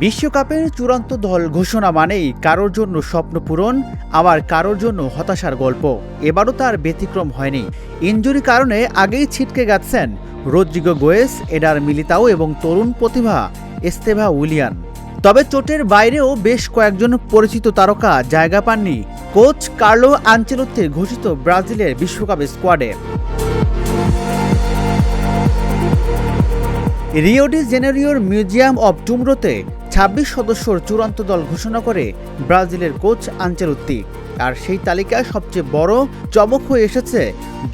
বিশ্বকাপের চূড়ান্ত দল ঘোষণা মানেই কারোর জন্য স্বপ্ন পূরণ, আবার কারোর জন্য হতাশার গল্প। এবারও তার ব্যতিক্রম হয়নি। ইনজুরি কারণে আগেই ছিটকে গেছেন রদ্রিগো গোয়েস, এডার মিলিতাও এবং তরুণ প্রতিভা এস্তেভা উইলিয়ান। তবে চোটের বাইরেও বেশ কয়েকজন পরিচিত তারকা জায়গা পাননি কোচ কার্লো আনচেলোত্তির ঘোষিত ব্রাজিলের বিশ্বকাপ স্কোয়াডে। রিও ডি জেনেরিওর মিউজিয়াম অব টুমরোতে ২৬ সদস্যর চূড়ান্ত দল ঘোষণা করে ব্রাজিলের কোচ আনচেলোত্তি। আর সেই তালিকায় সবচেয়ে বড় চমক হয়ে এসেছে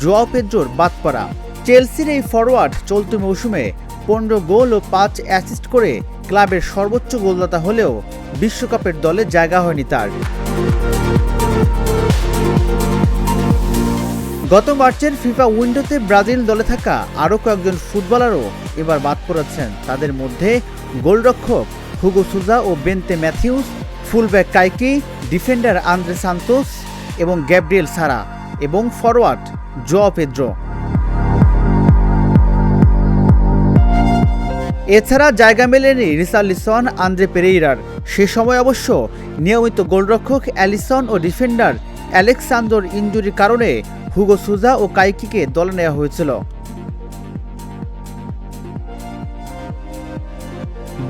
জোয়াও পেদ্রোর বাদ পড়া। চেলসির এই ফরওয়ার্ড চলতি মৌসুমে ১৫ গোল ও ৫ অ্যাসিস্ট করে ক্লাবের সর্বোচ্চ গোলদাতা হলেও বিশ্বকাপের দলে জায়গা হয়নি তার। গত মার্চের ফিফা উইন্ডোতে ব্রাজিল দলে থাকা আরও কয়েকজন ফুটবলারও এবার বাদ পড়েছেন। তাদের মধ্যে গোলরক্ষক হুগো সুজা ও Bento Matheus, fullback Kaiki, defender Andre Santos এবং গ্যাব্রিয়েল সারা এবং ফরওয়ার্ড জোয়াও পেদ্রো। এছাড়া জায়গা মেলেনি রিচার্লিসন, আন্দ্রে পেরেইরার। সে সময় অবশ্য নিয়মিত গোলরক্ষক অ্যালিসন ও ডিফেন্ডার অ্যালেক্সান্দর ইনজুরির কারণে হুগো সুজা ও কাইকিকে দলে নেওয়া হয়েছিল।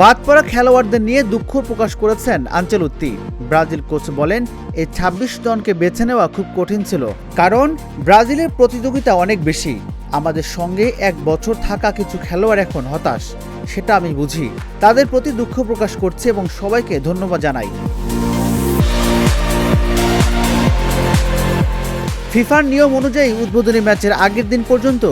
বাদ পড়া খেলোয়াড়দের নিয়ে দুঃখ প্রকাশ করেছেন আনচেলোত্তি। ব্রাজিল কোচ বলেন, এই ২৬ জনকে বেছে নেওয়া খুব কঠিন ছিল, কারণ ব্রাজিলের প্রতিযোগিতা অনেক বেশি। আমাদের সঙ্গে ১ বছর থাকা কিছু খেলোয়াড় এখন হতাশ, সেটা আমি বুঝি। তাদের প্রতি দুঃখ প্রকাশ করছি এবং সবাইকে ধন্যবাদ জানাই। ফিফার নিয়ম অনুযায়ী উদ্বোধনী ম্যাচের আগের দিন পর্যন্ত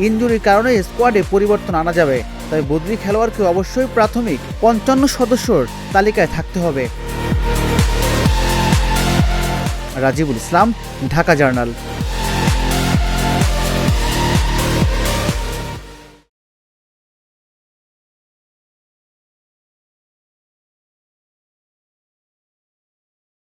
ইনজুরির কারণে স্কোয়াডে পরিবর্তন আনা যাবে। তবে বদলি খেলোয়াড়কে অবশ্যই প্রাথমিক ৫৫ সদস্যর তালিকায় থাকতে হবে। রাজিবুল ইসলাম, ঢাকা জার্নাল।